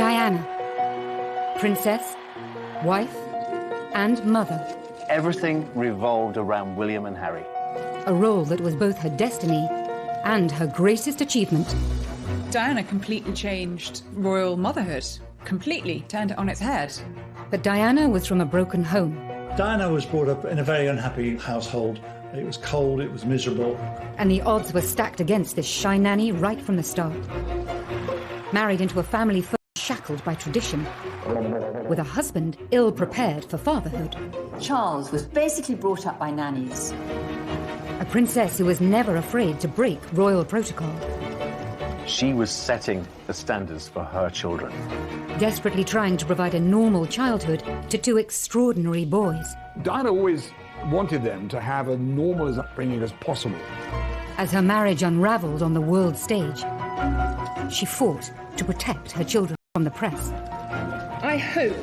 Diana, princess, wife, and mother. Everything revolved around William and Harry. A role that was both her destiny and her greatest achievement. Diana completely changed royal motherhood. Completely turned it on its head. But Diana was from a broken home. Diana was brought up in a very unhappy household. It was cold, it was miserable. And the odds were stacked against this shy nanny right from the start. Married into a family first shackled by tradition, with a husband ill-prepared for fatherhood. Charles was basically brought up by nannies. A princess who was never afraid to break royal protocol. She was setting the standards for her children. Desperately trying to provide a normal childhood to two extraordinary boys. Diana always wanted them to have a normal as upbringing as possible. As her marriage unraveled on the world stage, she fought to protect her children from the press. I hope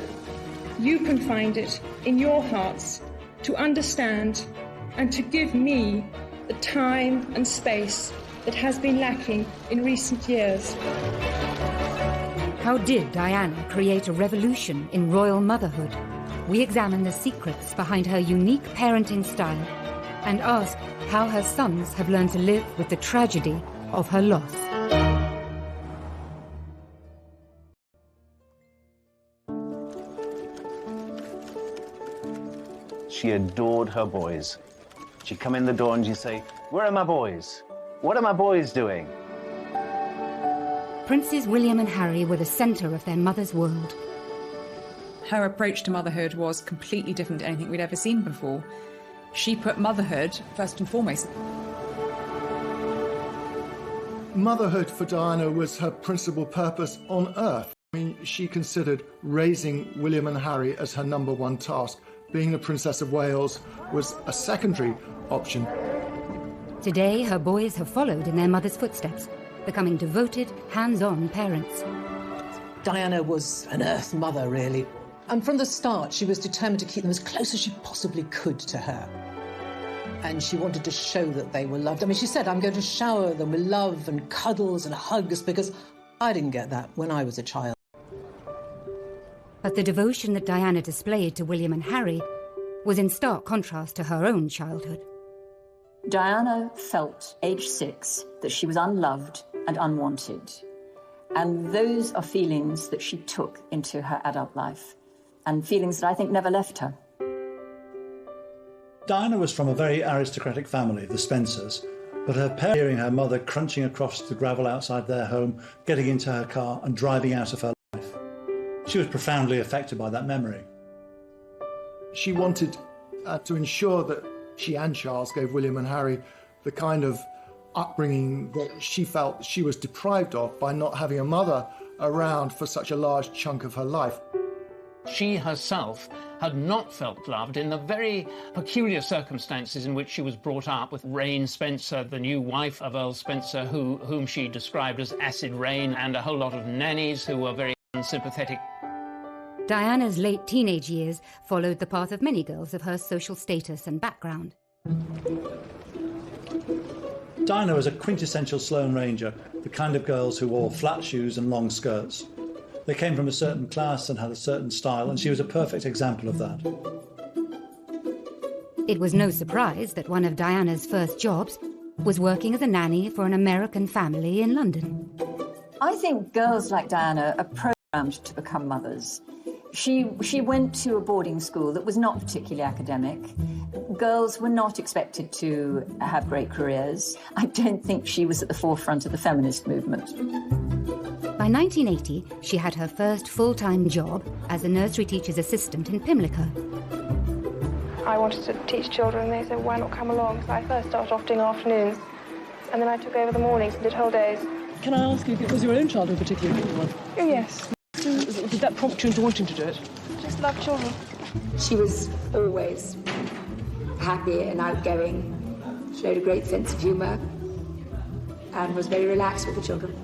you can find it in your hearts to understand and to give me the time and space that has been lacking in recent years. How did Diana create a revolution in royal motherhood? We examine the secrets behind her unique parenting style and ask how her sons have learned to live with the tragedy of her loss. She adored her boys. She'd come in the door and she'd say, "Where are my boys? What are my boys doing?" Princes William and Harry were the centre of their mother's world. Her approach to motherhood was completely different to anything we'd ever seen before. She put motherhood first and foremost. Motherhood for Diana was her principal purpose on earth. I mean, she considered raising William and Harry as her number one task. Being the Princess of Wales was a secondary option. Today, her boys have followed in their mother's footsteps, becoming devoted, hands-on parents. Diana was an earth mother, really. And from the start, she was determined to keep them as close as she possibly could to her. And she wanted to show that they were loved. I mean, she said, "I'm going to shower them with love and cuddles and hugs," because I didn't get that when I was a child. But the devotion that Diana displayed to William and Harry was in stark contrast to her own childhood. Diana felt, age 6, that she was unloved and unwanted. And those are feelings that she took into her adult life, and feelings that I think never left her. Diana was from a very aristocratic family, the Spencers, but her parents hearing her mother crunching across the gravel outside their home, getting into her car and driving out of her life. She was profoundly affected by that memory. She wanted to ensure that she and Charles gave William and Harry the kind of upbringing that she felt she was deprived of by not having a mother around for such a large chunk of her life. She herself had not felt loved in the very peculiar circumstances in which she was brought up, with Rain Spencer, the new wife of Earl Spencer, whom she described as acid rain, and a whole lot of nannies who were very unsympathetic. Diana's late teenage years followed the path of many girls of her social status and background. Diana was a quintessential Sloane Ranger, the kind of girls who wore flat shoes and long skirts. They came from a certain class and had a certain style, and she was a perfect example of that. It was no surprise that one of Diana's first jobs was working as a nanny for an American family in London. I think girls like Diana are programmed to become mothers. She went to a boarding school that was not particularly academic. Girls were not expected to have great careers. I don't think she was at the forefront of the feminist movement. By 1980, she had her first full-time job as a nursery teacher's assistant in Pimlico. I wanted to teach children, and they said, "Why not come along?" So I first started off doing afternoons, and then I took over the mornings and did whole days. Can I ask you if it was your own child in particular? Oh, yes. Did that prompt you into wanting to do it? I just love children. She was always happy and outgoing, showed a great sense of humour, and was very relaxed with the children.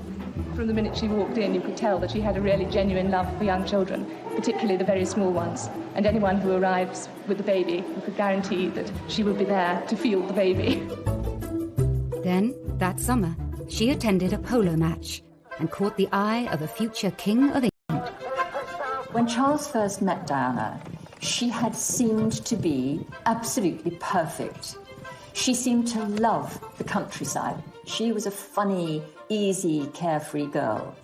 From the minute she walked in, you could tell that she had a really genuine love for young children, particularly the very small ones. And anyone who arrives with a baby, you could guarantee that she would be there to feel the baby. Then, that summer, she attended a polo match and caught the eye of a future king of England. When Charles first met Diana, she had seemed to be absolutely perfect. She seemed to love the countryside. She was a funny, easy, carefree girl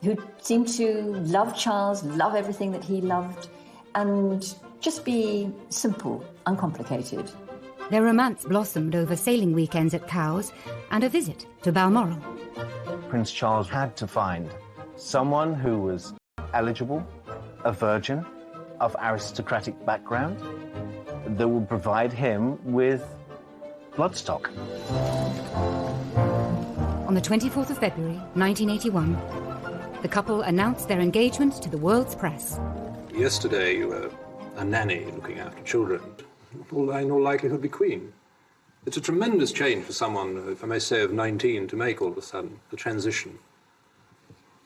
who seemed to love Charles, love everything that he loved, and just be simple, uncomplicated. Their romance blossomed over sailing weekends at Cowes and a visit to Balmoral. Prince Charles had to find someone who was eligible, a virgin, of aristocratic background, that would provide him with bloodstock. On the 24th of February, 1981, the couple announced their engagement to the world's press. Yesterday you were a nanny looking after children. Will in all likelihood be queen. It's a tremendous change for someone, if I may say, of 19 to make all of a sudden, the transition.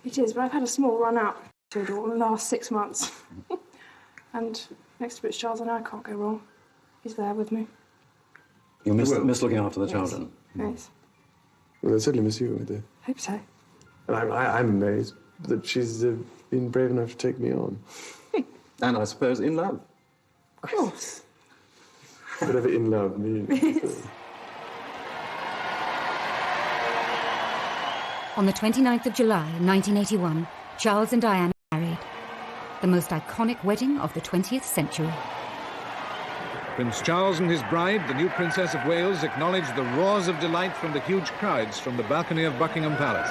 It is, but I've had a small run out to it all in the last 6 months. And next to Prince Charles, and I can't go wrong. He's there with me. You miss looking after the children? Yes. Well, I certainly miss you, I do. Hope so. And I'm amazed that she's been brave enough to take me on. And I suppose in love. Of course. Whatever in love means. On the 29th of July, 1981, Charles and Diana married. The most iconic wedding of the 20th century. Prince Charles and his bride, the new Princess of Wales, acknowledged the roars of delight from the huge crowds from the balcony of Buckingham Palace.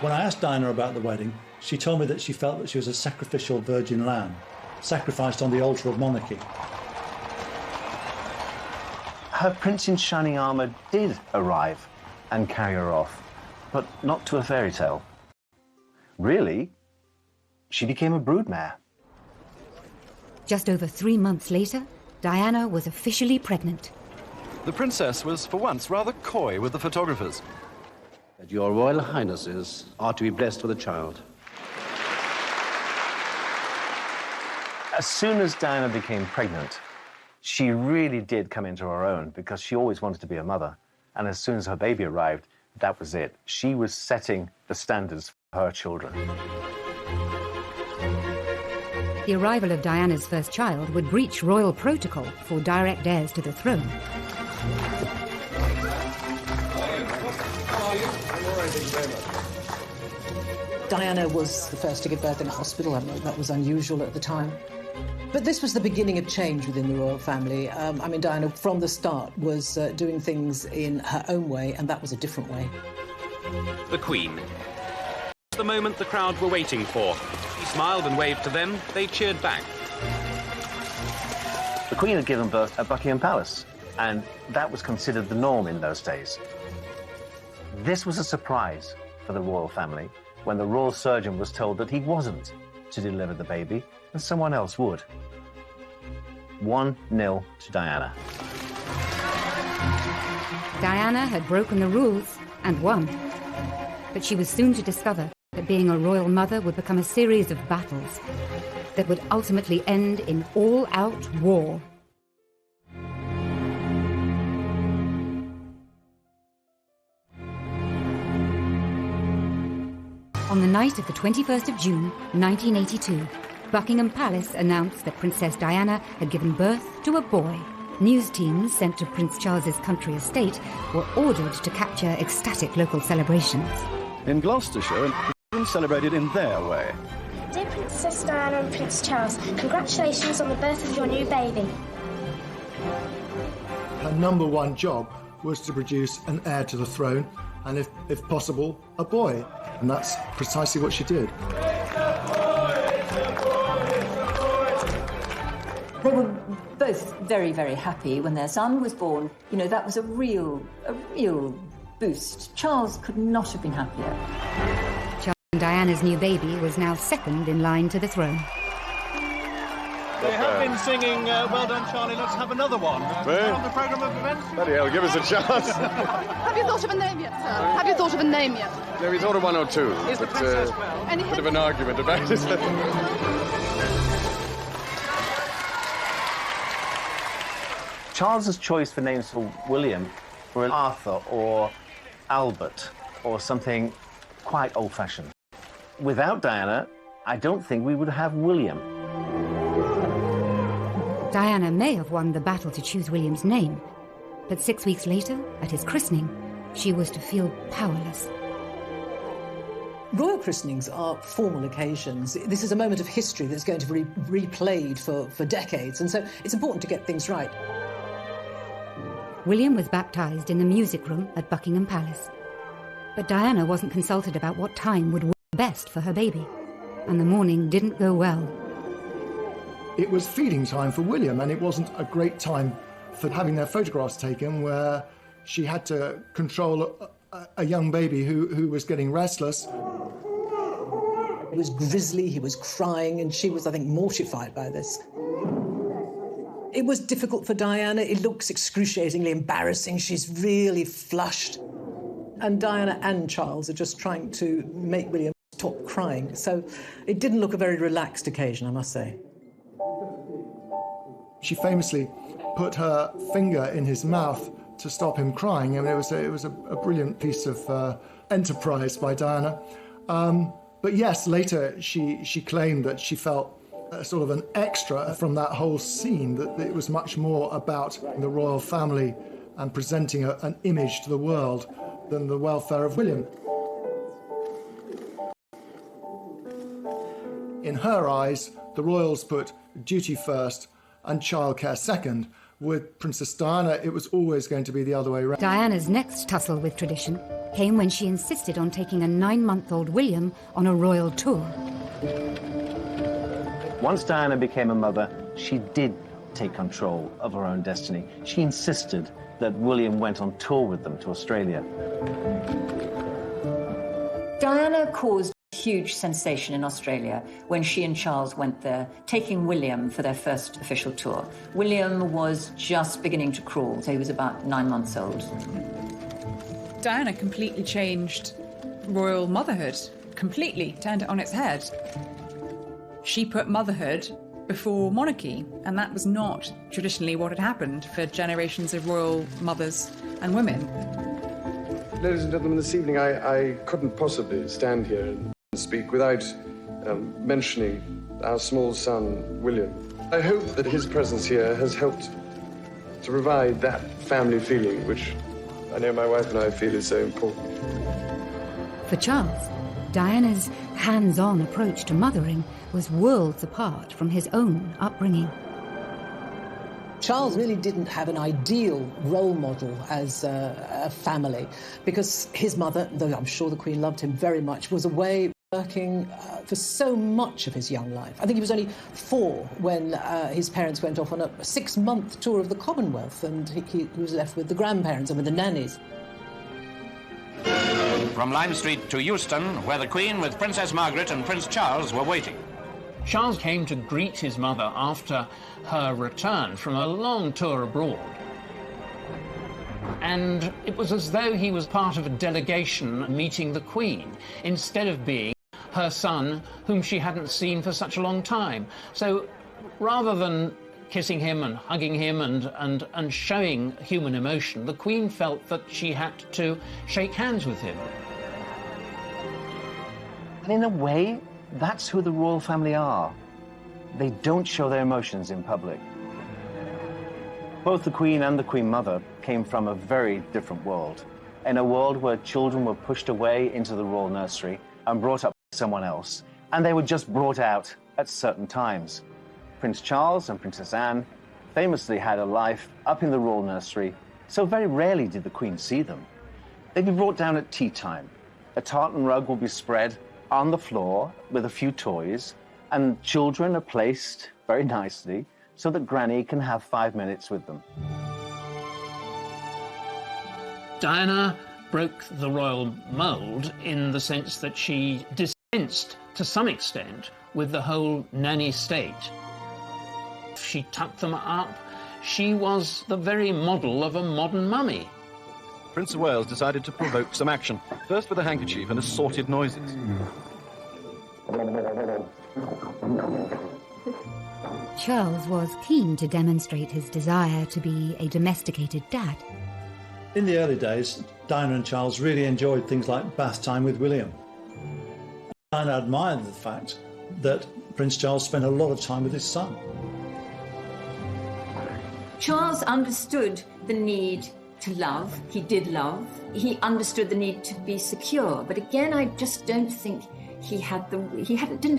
When I asked Diana about the wedding, she told me that she felt that she was a sacrificial virgin lamb, sacrificed on the altar of monarchy. Her prince in shining armour did arrive and carry her off, but not to a fairy tale. Really, she became a broodmare. Just over 3 months later, Diana was officially pregnant. The princess was for once rather coy with the photographers. Your Royal Highnesses are to be blessed with a child. As soon as Diana became pregnant, she really did come into her own because she always wanted to be a mother. And as soon as her baby arrived, that was it. She was setting the standards for her children. The arrival of Diana's first child would breach royal protocol for direct heirs to the throne. Diana was the first to give birth in a hospital. I mean, that was unusual at the time. But this was the beginning of change within the royal family. I mean, Diana, from the start, was doing things in her own way, and that was a different way. The Queen. The moment the crowd were waiting for. He smiled and waved to them. They cheered back. The Queen had given birth at Buckingham Palace, and that was considered the norm in those days. This was a surprise for the royal family when the royal surgeon was told that he wasn't to deliver the baby, and someone else would. 1-0 to Diana. Diana had broken the rules and won. But she was soon to discover that being a royal mother would become a series of battles that would ultimately end in all-out war. On the night of the 21st of June, 1982, Buckingham Palace announced that Princess Diana had given birth to a boy. News teams sent to Prince Charles's country estate were ordered to capture ecstatic local celebrations. In Gloucestershire, children celebrated in their way. Dear Princess Diana and Prince Charles, congratulations on the birth of your new baby. Her number one job was to produce an heir to the throne, and if possible, a boy. And that's precisely what she did. They were both very, very happy when their son was born. You know, that was a real boost. Charles could not have been happier. Charles and Diana's new baby was now second in line to the throne. They have been singing Well Done, Charlie, let's have another one. On the programme of events? Bloody hell, give us a chance. Have you thought of a name yet, sir? Have you thought of a name yet? Yeah, we thought of one or two. Is the princess well? Any bit of an argument about it. Charles's choice for names for William were Arthur or Albert or something quite old-fashioned. without Diana, I don't think we would have William. Diana may have won the battle to choose William's name, but 6 weeks later, at his christening, she was to feel powerless. Royal christenings are formal occasions. This is a moment of history that's going to be replayed for decades, and so it's important to get things right. William was baptised in the music room at Buckingham Palace. But Diana wasn't consulted about what time would work best for her baby, and the morning didn't go well. It was feeding time for William, and it wasn't a great time for having their photographs taken, where she had to control a young baby who was getting restless. He was grisly, he was crying, and she was, I think, mortified by this. It was difficult for Diana. It looks excruciatingly embarrassing. She's really flushed. And Diana and Charles are just trying to make William stop crying. So it didn't look a very relaxed occasion, I must say. She famously put her finger in his mouth to stop him crying. I mean, it was a brilliant piece of enterprise by Diana. But yes, later she claimed that she felt sort of an extra from that whole scene, that it was much more about the royal family and presenting an image to the world than the welfare of William. In her eyes, the royals put duty first and childcare second. With Princess Diana, it was always going to be the other way around. Diana's next tussle with tradition came when she insisted on taking a 9-month-old William on a royal tour. Once Diana became a mother, she did take control of her own destiny. She insisted that William went on tour with them to Australia. Diana caused a huge sensation in Australia when she and Charles went there, taking William for their first official tour. William was just beginning to crawl, so he was about 9 months old. Diana completely changed royal motherhood, completely turned it on its head. She put motherhood before monarchy, and that was not traditionally what had happened for generations of royal mothers and women. Ladies and gentlemen, this evening I couldn't possibly stand here and speak without mentioning our small son, William. I hope that his presence here has helped to provide that family feeling, which I know my wife and I feel is so important. For Charles, Diana's hands-on approach to mothering was worlds apart from his own upbringing. Charles really didn't have an ideal role model as a family, because his mother, though I'm sure the Queen loved him very much, was away working for so much of his young life. I think he was only 4 when his parents went off on a 6-month tour of the Commonwealth, and he was left with the grandparents and with the nannies. From Lime Street to Euston, where the Queen with Princess Margaret and Prince Charles were waiting. Charles came to greet his mother after her return from a long tour abroad. And it was as though he was part of a delegation meeting the Queen, instead of being her son, whom she hadn't seen for such a long time. So rather than kissing him and hugging him and showing human emotion, the Queen felt that she had to shake hands with him. And in a way, that's who the royal family are. They don't show their emotions in public. Both the Queen and the Queen Mother came from a very different world. In a world where children were pushed away into the royal nursery and brought up by someone else, and they were just brought out at certain times. Prince Charles and Princess Anne famously had a life up in the royal nursery, so very rarely did the Queen see them. They'd be brought down at tea time. A tartan rug will be spread on the floor with a few toys, and children are placed very nicely so that Granny can have 5 minutes with them. Diana broke the royal mould in the sense that she dispensed, to some extent, with the whole nanny state. She tucked them up. She was the very model of a modern mummy. Prince of Wales decided to provoke some action, first with a handkerchief and assorted noises. Charles was keen to demonstrate his desire to be a domesticated dad. In the early days, Diana and Charles really enjoyed things like bath time with William. Diana admired the fact that Prince Charles spent a lot of time with his son. Charles understood the need to love. He did love. He understood the need to be secure. But again, I just don't think didn't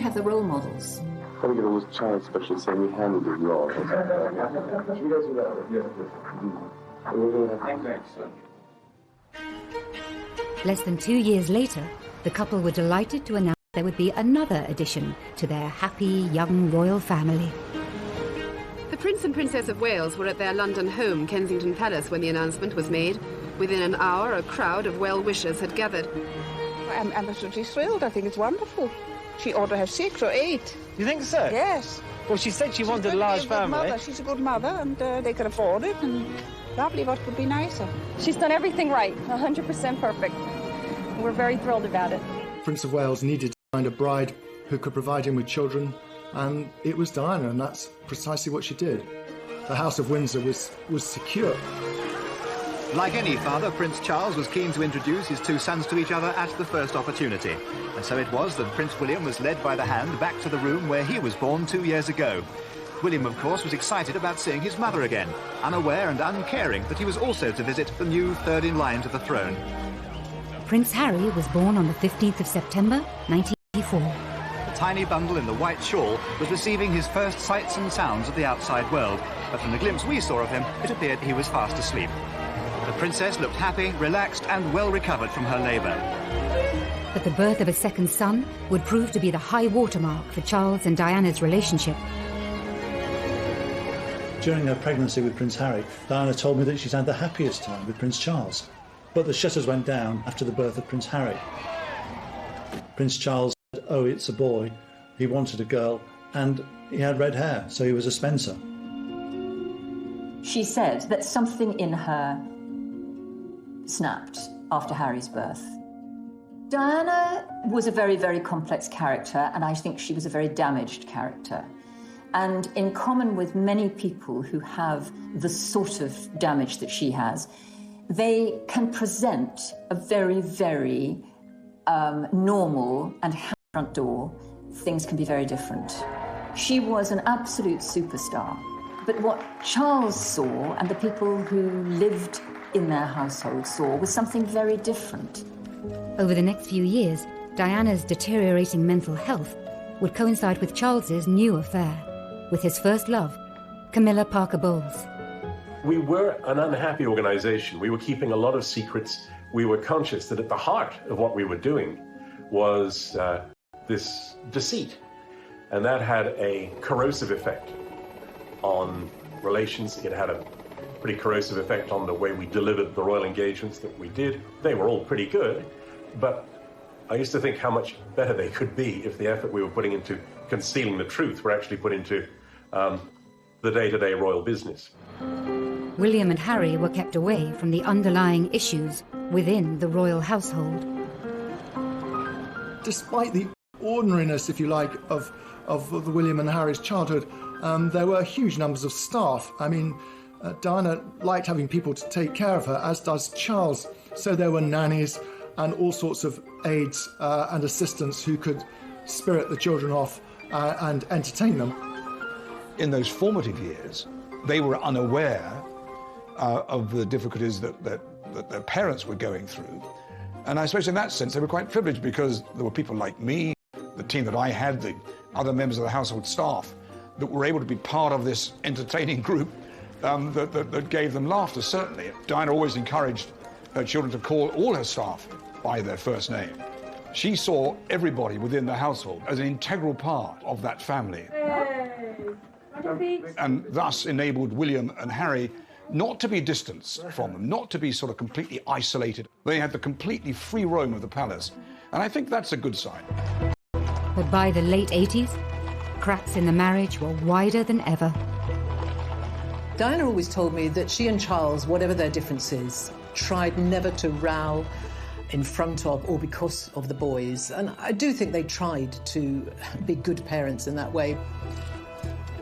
have the role models. I think it was Charles especially saying he handled it well. Less than 2 years later, the couple were delighted to announce there would be another addition to their happy young royal family. The Prince and Princess of Wales were at their London home, Kensington Palace, when the announcement was made. Within an hour, a crowd of well-wishers had gathered. I'm absolutely thrilled. I think it's wonderful. She ought to have 6 or 8. You think so? Yes. Well, she said she wanted a large family. She's a good mother, and they can afford it. And lovely, what could be nicer? She's done everything right, 100% perfect. We're very thrilled about it. Prince of Wales needed to find a bride who could provide him with children, and it was Diana, and that's precisely what she did. The House of Windsor was secure. Like any father, Prince Charles was keen to introduce his two sons to each other at the first opportunity. And so it was that Prince William was led by the hand back to the room where he was born 2 years ago. William, of course, was excited about seeing his mother again, unaware and uncaring that he was also to visit the new third in line to the throne. Prince Harry was born on the 15th of September, 1984. The tiny bundle in the white shawl was receiving his first sights and sounds of the outside world, but from the glimpse we saw of him, it appeared he was fast asleep. The princess looked happy, relaxed, and well recovered from her labour. But the birth of a second son would prove to be the high watermark for Charles and Diana's relationship. During her pregnancy with Prince Harry, Diana told me that she's had the happiest time with Prince Charles. But the shutters went down after the birth of Prince Harry. Prince Charles said, oh, it's a boy. He wanted a girl, and he had red hair, so he was a Spencer. She said that something in her snapped after Harry's birth. Diana was a very, very complex character, and I think she was a very damaged character. And in common with many people who have the sort of damage that she has, they can present a very, very normal and happy front door. Things can be very different. She was an absolute superstar. But what Charles saw and the people who lived in their household saw was something very different. Over the next few years, Diana's deteriorating mental health would coincide with Charles's new affair, with his first love, Camilla Parker Bowles. We were an unhappy organization. We were keeping a lot of secrets. We were conscious that at the heart of what we were doing was this deceit. And that had a corrosive effect on relations. It had a pretty corrosive effect on the way we delivered the royal engagements that we did. They were all pretty good, but I used to think how much better they could be if the effort we were putting into concealing the truth were actually put into the day-to-day royal business. William and Harry were kept away from the underlying issues within the royal household. Despite the ordinariness, if you like, of William and Harry's childhood, there were huge numbers of staff. I mean, Diana liked having people to take care of her, as does Charles. So there were nannies and all sorts of aides and assistants who could spirit the children off and entertain them. In those formative years, they were unaware of the difficulties that their parents were going through. And I suppose in that sense, they were quite privileged because there were people like me, the team that I had, the other members of the household staff, that were able to be part of this entertaining group that gave them laughter, certainly. Diana always encouraged her children to call all her staff by their first name. She saw everybody within the household as an integral part of that family. And thus enabled William and Harry not to be distanced from them, not to be sort of completely isolated. They had the completely free roam of the palace. And I think that's a good sign. But by the late 80s, cracks in the marriage were wider than ever. Diana always told me that she and Charles, whatever their differences, tried never to row in front of or because of the boys. And I do think they tried to be good parents in that way.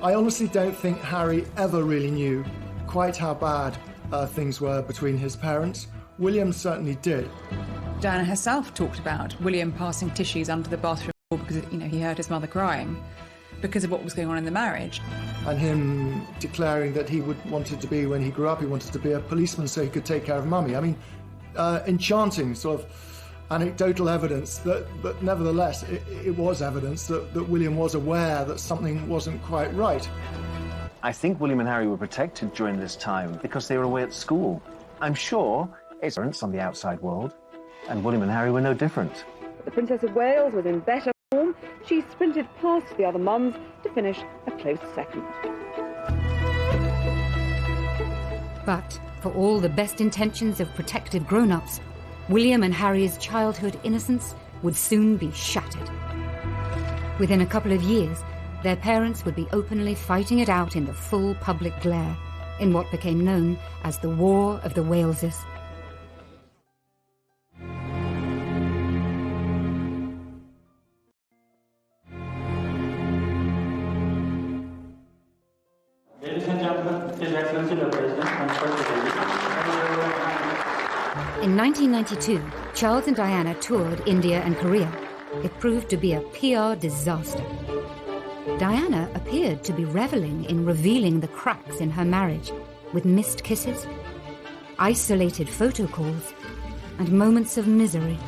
I honestly don't think Harry ever really knew quite how bad things were between his parents. William certainly did. Diana herself talked about William passing tissues under the bathroom because, you know, he heard his mother crying because of what was going on in the marriage. And him declaring that he wanted to be, when he grew up, he wanted to be a policeman so he could take care of mummy. I mean, enchanting sort of anecdotal evidence that nevertheless, it was evidence that William was aware that something wasn't quite right. I think William and Harry were protected during this time because they were away at school. I'm sure his parents on the outside world, and William and Harry were no different. The Princess of Wales was in better form. She sprinted past the other mums to finish a close second. But for all the best intentions of protective grown-ups, William and Harry's childhood innocence would soon be shattered. Within a couple of years, their parents would be openly fighting it out in the full public glare, in what became known as the War of the Waleses. Ladies and gentlemen, His Excellency the President transferred the lady. In 1992, Charles and Diana toured India and Korea. It proved to be a PR disaster. Diana appeared to be reveling in revealing the cracks in her marriage, with missed kisses, isolated photo calls, and moments of misery.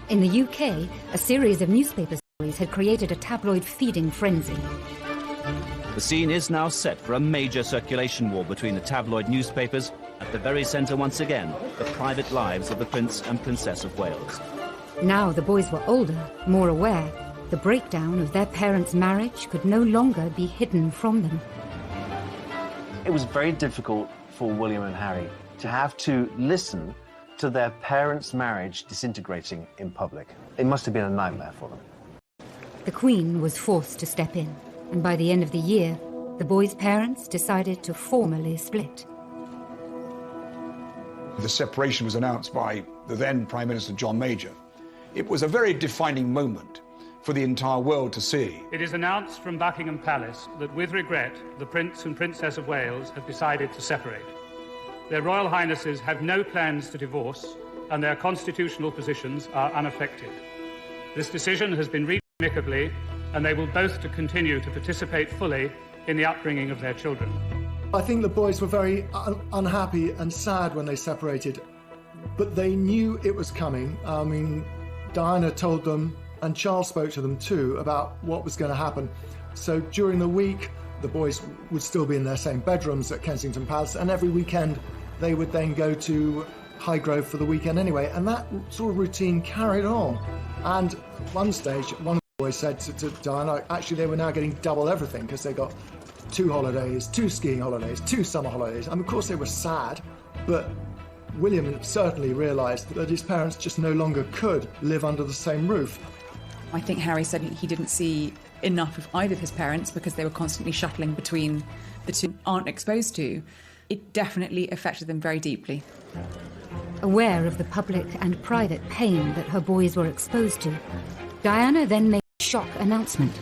In the UK, a series of newspaper stories had created a tabloid feeding frenzy. The scene is now set for a major circulation war between the tabloid newspapers. At the very centre, once again, the private lives of the Prince and Princess of Wales. Now the boys were older, more aware. The breakdown of their parents' marriage could no longer be hidden from them. It was very difficult for William and Harry to have to listen to their parents' marriage disintegrating in public. It must have been a nightmare for them. The Queen was forced to step in, and by the end of the year, the boys' parents decided to formally split. The separation was announced by the then Prime Minister John Major. It was a very defining moment for the entire world to see. It is announced from Buckingham Palace that with regret, the Prince and Princess of Wales have decided to separate. Their Royal Highnesses have no plans to divorce, and their constitutional positions are unaffected. This decision has been reached amicably, and they will both continue to participate fully in the upbringing of their children. I think the boys were very unhappy and sad when they separated, but they knew it was coming. I mean, Diana told them, and Charles spoke to them too, about what was going to happen. So during the week, the boys would still be in their same bedrooms at Kensington Palace, and every weekend they would then go to Highgrove for the weekend anyway, and that sort of routine carried on. And at one stage, one of the boys said to Diana, actually they were now getting double everything because they got 2 holidays, 2 skiing holidays, 2 summer holidays. And of course they were sad, but William certainly realised that his parents just no longer could live under the same roof. I think Harry said he didn't see enough of either of his parents because they were constantly shuttling between the two, aren't exposed to. It definitely affected them very deeply. Aware of the public and private pain that her boys were exposed to, Diana then made a shock announcement,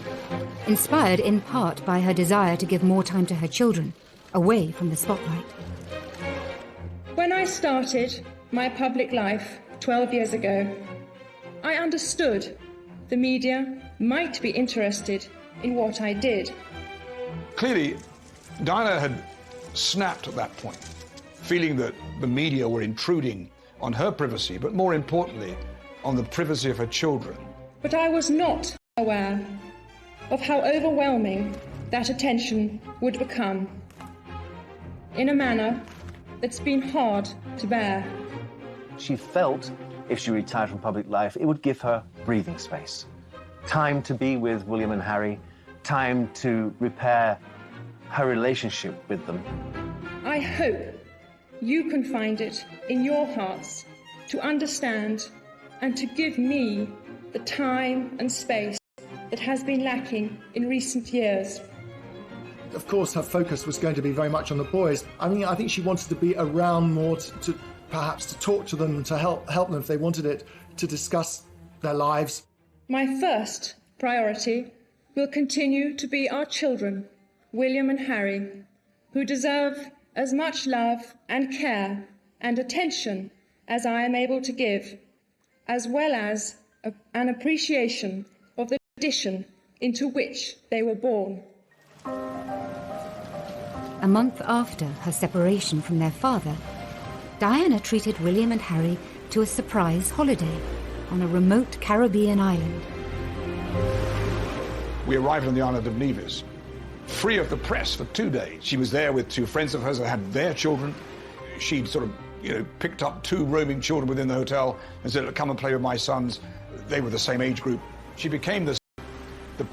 inspired in part by her desire to give more time to her children, away from the spotlight. When I started my public life 12 years ago, I understood the media might be interested in what I did. Clearly, Diana had snapped at that point, feeling that the media were intruding on her privacy, but more importantly, on the privacy of her children. But I was not aware of how overwhelming that attention would become, in a manner that's been hard to bear. She felt if she retired from public life, it would give her breathing space. Time to be with William and Harry, time to repair her relationship with them. I hope you can find it in your hearts to understand and to give me the time and space that has been lacking in recent years. Of course, her focus was going to be very much on the boys. I mean, I think she wanted to be around more to perhaps to talk to them, to help them if they wanted it, to discuss their lives. My first priority will continue to be our children, William and Harry, who deserve as much love and care and attention as I am able to give, as well as an appreciation of the tradition into which they were born. A month after her separation from their father, Diana treated William and Harry to a surprise holiday on a remote Caribbean island. We arrived on the island of Nevis, free of the press for 2 days. She was there with 2 friends of hers that had their children. She'd sort of, picked up 2 roaming children within the hotel and said, come and play with my sons. They were the same age group. She became the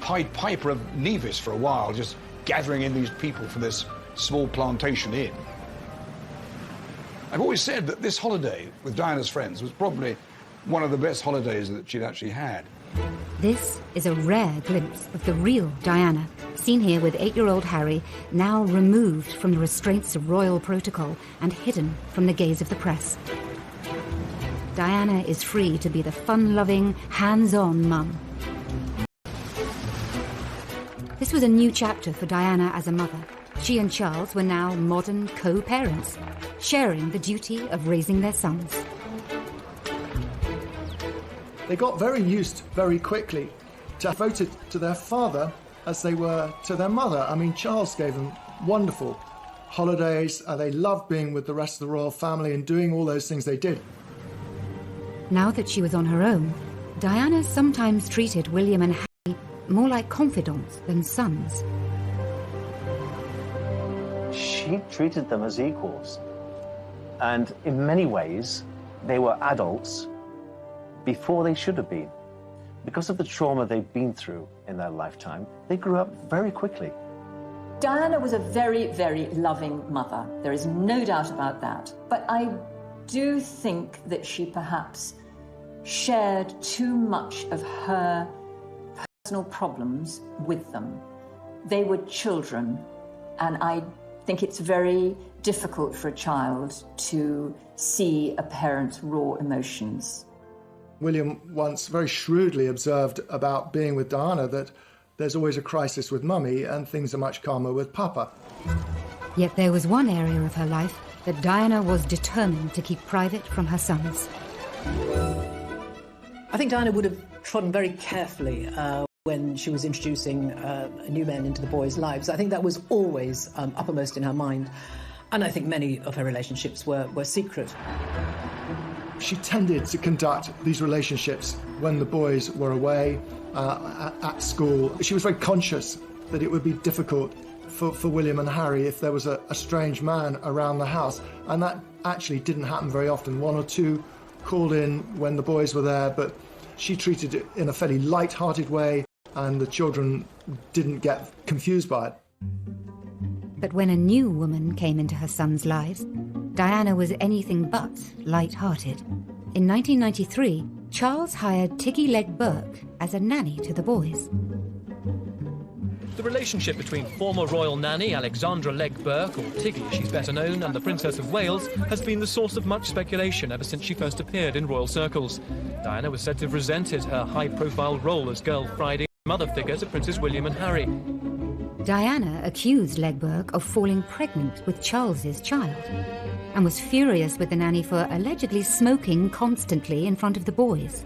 Pied Piper of Nevis for a while, just gathering in these people for this small plantation inn. I've always said that this holiday with Diana's friends was probably one of the best holidays that she'd actually had. This is a rare glimpse of the real Diana, seen here with 8-year-old Harry, now removed from the restraints of royal protocol and hidden from the gaze of the press. Diana is free to be the fun-loving, hands-on mum. This was a new chapter for Diana as a mother. She and Charles were now modern co-parents, sharing the duty of raising their sons. They got very used very quickly to devoted to their father as they were to their mother. I mean, Charles gave them wonderful holidays. They loved being with the rest of the royal family and doing all those things they did. Now that she was on her own, Diana sometimes treated William and Harry more like confidants than sons. She treated them as equals. And in many ways, they were adults before they should have been. Because of the trauma they've been through in their lifetime, they grew up very quickly. Diana was a very, very loving mother. There is no doubt about that. But I do think that she perhaps shared too much of her personal problems with them. They were children, and I think it's very difficult for a child to see a parent's raw emotions. William once very shrewdly observed about being with Diana that there's always a crisis with Mummy and things are much calmer with Papa. Yet there was one area of her life that Diana was determined to keep private from her sons. I think Diana would have trodden very carefully when she was introducing new men into the boys' lives. I think that was always uppermost in her mind. And I think many of her relationships were secret. She tended to conduct these relationships when the boys were away at school. She was very conscious that it would be difficult for William and Harry if there was a strange man around the house. And that actually didn't happen very often. 1 or 2 called in when the boys were there, but she treated it in a fairly light-hearted way, and the children didn't get confused by it. But when a new woman came into her sons' lives, Diana was anything but light-hearted. In 1993, Charles hired Tiggy Legg Burke as a nanny to the boys. The relationship between former royal nanny Alexandra Legg Burke, or Tiggy as she's better known, and the Princess of Wales has been the source of much speculation ever since she first appeared in royal circles. Diana was said to have resented her high-profile role as Girl Friday mother figure to Princes William and Harry. Diana accused Legg Burke of falling pregnant with Charles's child and was furious with the nanny for allegedly smoking constantly in front of the boys.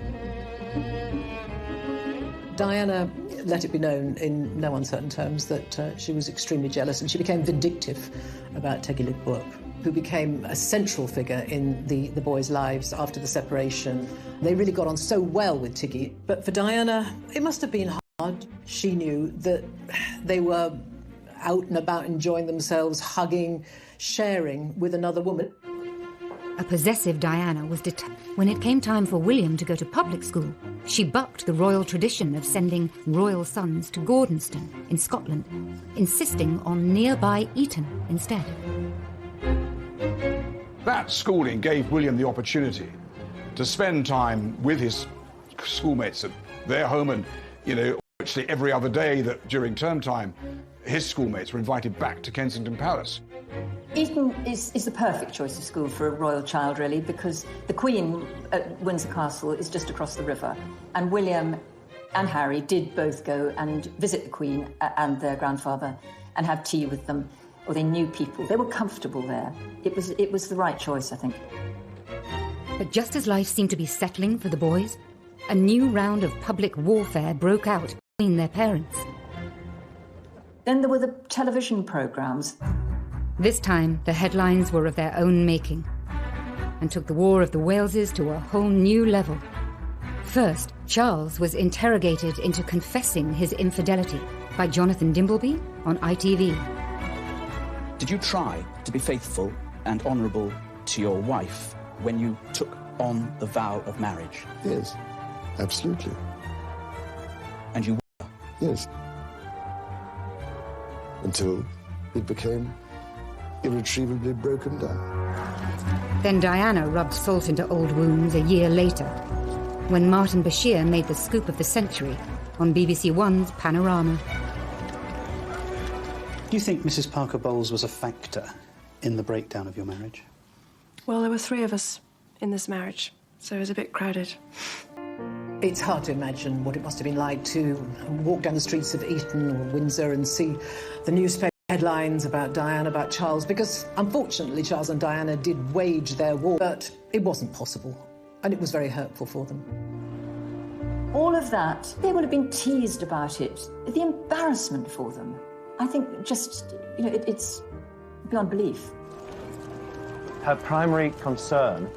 Diana let it be known in no uncertain terms that she was extremely jealous, and she became vindictive about Tiggy Legg Burke, who became a central figure in the boys' lives after the separation. They really got on so well with Tiggy, but for Diana, it must have been hard. She knew that they were out and about enjoying themselves, hugging, sharing with another woman. A possessive Diana was determined. When it came time for William to go to public school, she bucked the royal tradition of sending royal sons to Gordonston in Scotland, insisting on nearby Eton instead. That schooling gave William the opportunity to spend time with his schoolmates at their home, and, virtually every other day that during term time, his schoolmates were invited back to Kensington Palace. Eton is the perfect choice of school for a royal child, really, because the Queen at Windsor Castle is just across the river, and William and Harry did both go and visit the Queen and their grandfather and have tea with them, or they knew people. They were comfortable there. It was the right choice, I think. But just as life seemed to be settling for the boys, a new round of public warfare broke out between their parents. Then there were the television programmes. This time, the headlines were of their own making and took the War of the Waleses to a whole new level. First, Charles was interrogated into confessing his infidelity by Jonathan Dimbleby on ITV. Did you try to be faithful and honourable to your wife when you took on the vow of marriage? Yes, absolutely. And you were? Yes. Until it became irretrievably broken down. Then Diana rubbed salt into old wounds a year later, when Martin Bashir made the scoop of the century on BBC One's Panorama. Do you think Mrs. Parker Bowles was a factor in the breakdown of your marriage? Well, there were 3 of us in this marriage, so it was a bit crowded. It's hard to imagine what it must have been like to walk down the streets of Eton or Windsor and see the newspaper headlines about Diana, about Charles, because unfortunately Charles and Diana did wage their war, but it wasn't possible, and it was very hurtful for them. All of that, they would have been teased about it. The embarrassment for them, I think just, it's beyond belief. Her primary concern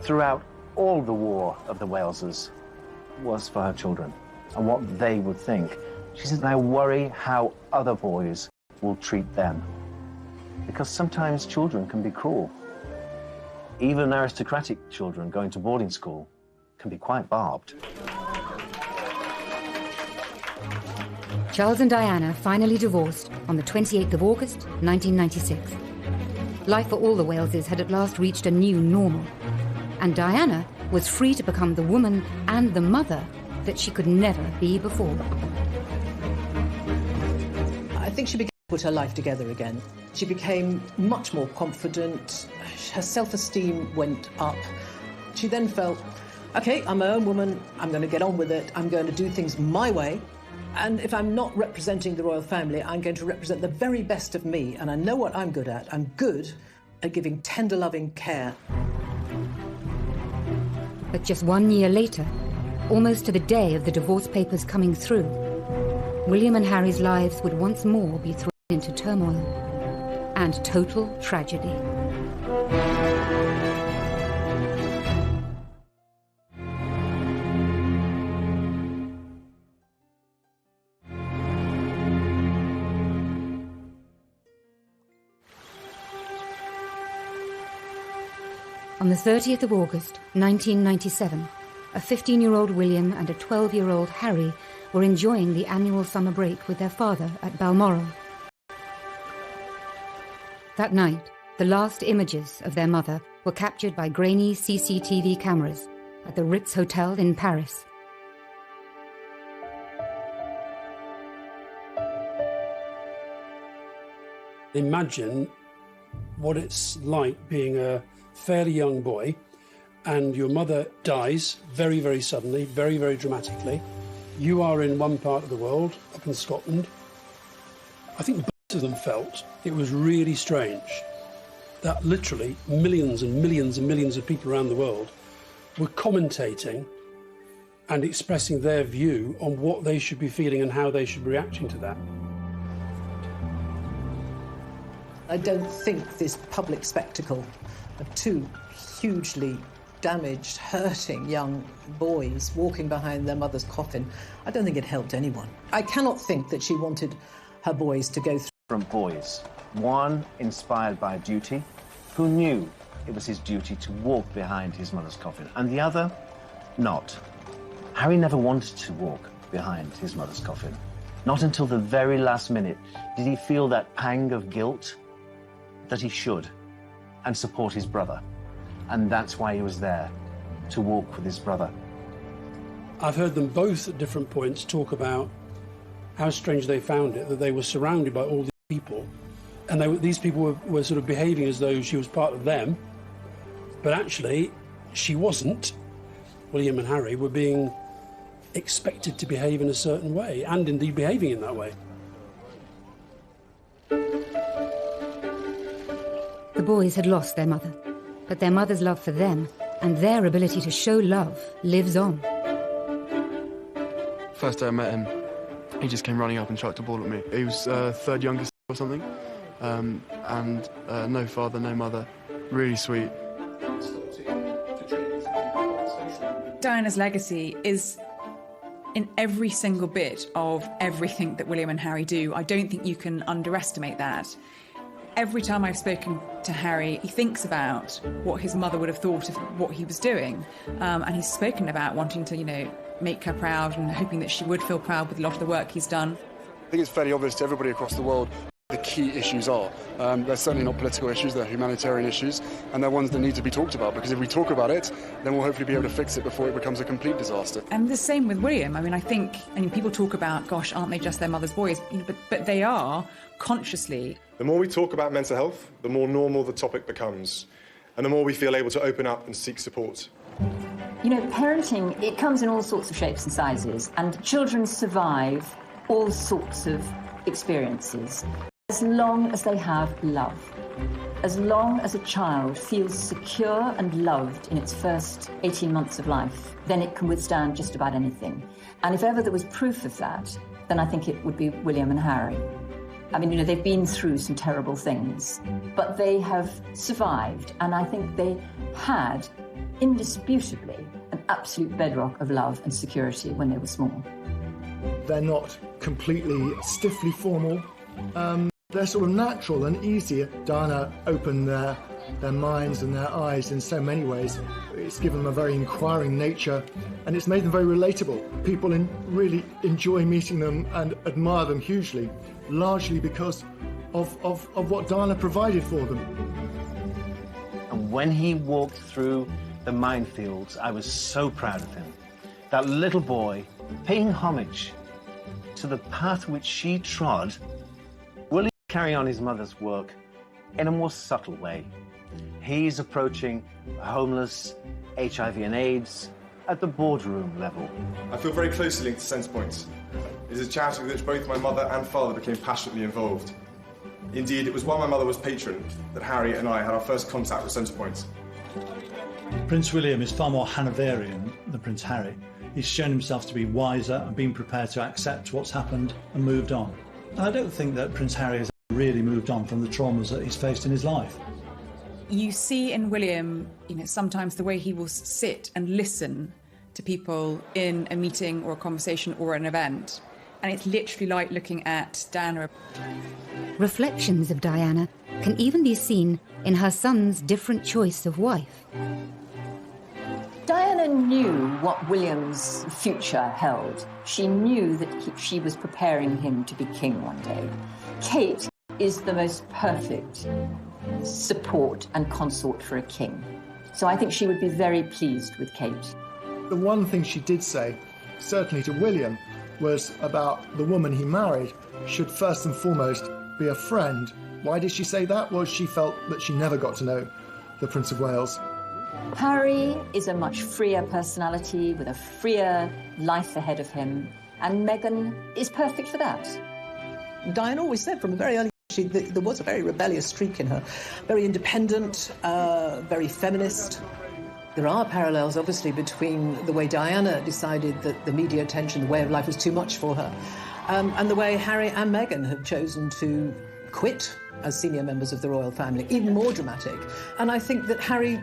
throughout all the War of the Waleses was for her children and what they would think. She said, I worry how other boys will treat them. Because sometimes children can be cruel. Even aristocratic children going to boarding school can be quite barbed. Charles and Diana finally divorced on the 28th of August, 1996. Life for all the Waleses had at last reached a new normal, and Diana was free to become the woman and the mother that she could never be before. I think she began to put her life together again. She became much more confident. Her self-esteem went up. She then felt, OK, I'm my own woman. I'm going to get on with it. I'm going to do things my way. And if I'm not representing the royal family, I'm going to represent the very best of me. And I know what I'm good at. I'm good at giving tender, loving care. But just 1 year later, almost to the day of the divorce papers coming through, William and Harry's lives would once more be thrown into turmoil and total tragedy. On the 30th of August, 1997, a 15-year-old William and a 12-year-old Harry were enjoying the annual summer break with their father at Balmoral. That night, the last images of their mother were captured by grainy CCTV cameras at the Ritz Hotel in Paris. Imagine what it's like being a fairly young boy and your mother dies very, very suddenly, very, very dramatically. You are in one part of the world, up in Scotland. I think both of them felt it was really strange that literally millions and millions and millions of people around the world were commentating and expressing their view on what they should be feeling and how they should be reacting to that. I don't think this public spectacle of 2 hugely damaged, hurting young boys walking behind their mother's coffin, I don't think it helped anyone. I cannot think that she wanted her boys to go through. From boys, one inspired by duty, who knew it was his duty to walk behind his mother's coffin, and the other, not. Harry never wanted to walk behind his mother's coffin. Not until the very last minute did he feel that pang of guilt that he should, and support his brother. And that's why he was there, to walk with his brother. I've heard them both at different points talk about how strange they found it, that they were surrounded by all these people, and these people were sort of behaving as though she was part of them, but actually she wasn't. William and Harry were being expected to behave in a certain way, and indeed behaving in that way. The boys had lost their mother, but their mother's love for them and their ability to show love lives on. First day I met him, he just came running up and chucked a ball at me. He was third youngest or something, and no father, no mother. Really sweet. Diana's legacy is in every single bit of everything that William and Harry do. I don't think you can underestimate that. Every time I've spoken to Harry, he thinks about what his mother would have thought of what he was doing. And he's spoken about wanting to, make her proud and hoping that she would feel proud with a lot of the work he's done. I think it's fairly obvious to everybody across the world the key issues are. They're certainly not political issues, they're humanitarian issues, and they're ones that need to be talked about, because if we talk about it, then we'll hopefully be able to fix it before it becomes a complete disaster. And the same with William. I think people talk about, gosh, aren't they just their mother's boys? But they are, consciously. The more we talk about mental health, the more normal the topic becomes, and the more we feel able to open up and seek support. Parenting, it comes in all sorts of shapes and sizes, and children survive all sorts of experiences as long as they have love. As long as a child feels secure and loved in its first 18 months of life, then it can withstand just about anything. And if ever there was proof of that, then I think it would be William and Harry. They've been through some terrible things, but they have survived, and I think they had, indisputably, an absolute bedrock of love and security when they were small. They're not completely stiffly formal. They're sort of natural and easy. Diana opened their minds and their eyes in so many ways. It's given them a very inquiring nature, and it's made them very relatable. People really enjoy meeting them and admire them hugely, largely because of what Diana provided for them. And when he walked through the minefields, I was so proud of him. That little boy paying homage to the path which she trod, will he carry on his mother's work in a more subtle way? He's approaching homeless, HIV and AIDS at the boardroom level. I feel very closely linked to Centrepoint. It is a charity with which both my mother and father became passionately involved. Indeed, it was while my mother was patron that Harry and I had our first contact with Centrepoint. Prince William is far more Hanoverian than Prince Harry. He's shown himself to be wiser and been prepared to accept what's happened and moved on. And I don't think that Prince Harry has really moved on from the traumas that he's faced in his life. You see in William, sometimes the way he will sit and listen to people in a meeting or a conversation or an event. And it's literally like looking at Diana. Reflections of Diana can even be seen in her son's different choice of wife. Diana knew what William's future held. She knew that she was preparing him to be king one day. Kate is the most perfect support and consort for a king. So I think she would be very pleased with Kate. The one thing she did say, certainly to William, was about the woman he married should first and foremost be a friend. Why did she say that? Well, she felt that she never got to know the Prince of Wales. Harry is a much freer personality with a freer life ahead of him, and Meghan is perfect for that. Diana always said from a very early age that there was a very rebellious streak in her, very independent, very feminist. There are parallels, obviously, between the way Diana decided that the media attention, the way of life was too much for her, and the way Harry and Meghan have chosen to quit as senior members of the royal family, even more dramatic. And I think that Harry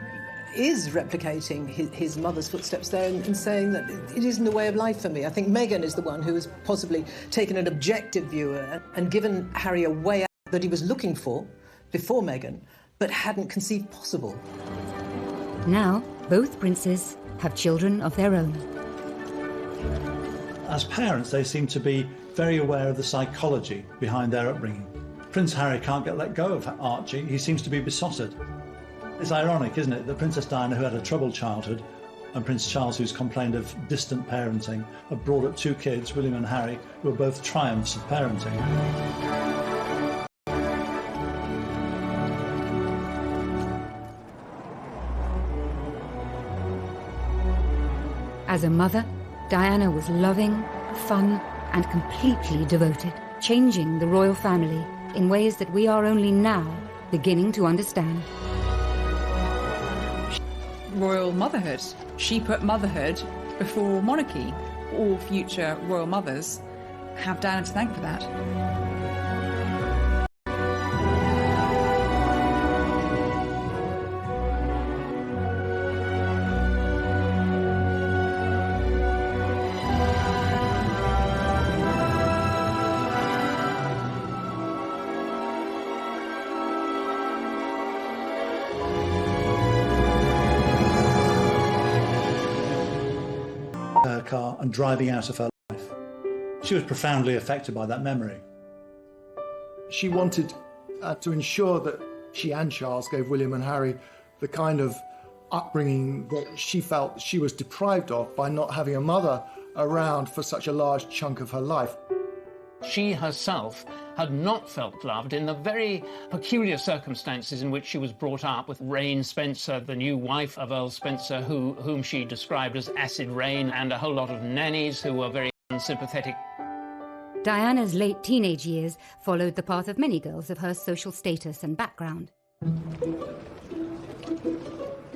is replicating his mother's footsteps there and saying that it isn't the way of life for me. I think Meghan is the one who has possibly taken an objective view and given Harry a way out that he was looking for before Meghan, but hadn't conceived possible. Now, both princes have children of their own. As parents, they seem to be very aware of the psychology behind their upbringing. Prince Harry can't get let go of Archie. He seems to be besotted. It's ironic, isn't it, that Princess Diana, who had a troubled childhood, and Prince Charles, who's complained of distant parenting, have brought up two kids, William and Harry, who are both triumphs of parenting. As a mother, Diana was loving, fun, and completely devoted, changing the royal family in ways that we are only now beginning to understand. Royal motherhood. She put motherhood before monarchy. all future royal mothers have Diana to thank for that. Her car and driving out of her life. She was profoundly affected by that memory. She wanted to ensure that she and Charles gave William and Harry the kind of upbringing that she felt she was deprived of by not having a mother around for such a large chunk of her life. She herself had not felt loved in the very peculiar circumstances in which she was brought up, with Rain Spencer, the new wife of Earl Spencer, whom she described as acid rain, and a whole lot of nannies who were very unsympathetic. Diana's late teenage years followed the path of many girls of her social status and background.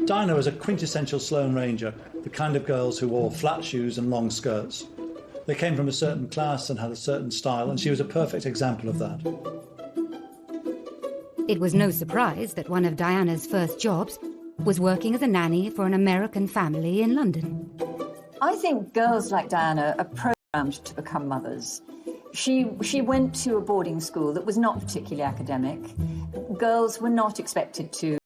Diana was a quintessential Sloane Ranger, the kind of girls who wore flat shoes and long skirts. They came from a certain class and had a certain style, and she was a perfect example of that. It was no surprise that one of Diana's first jobs was working as a nanny for an American family in London. I think girls like Diana are programmed to become mothers. She went to a boarding school that was not particularly academic. Girls were not expected to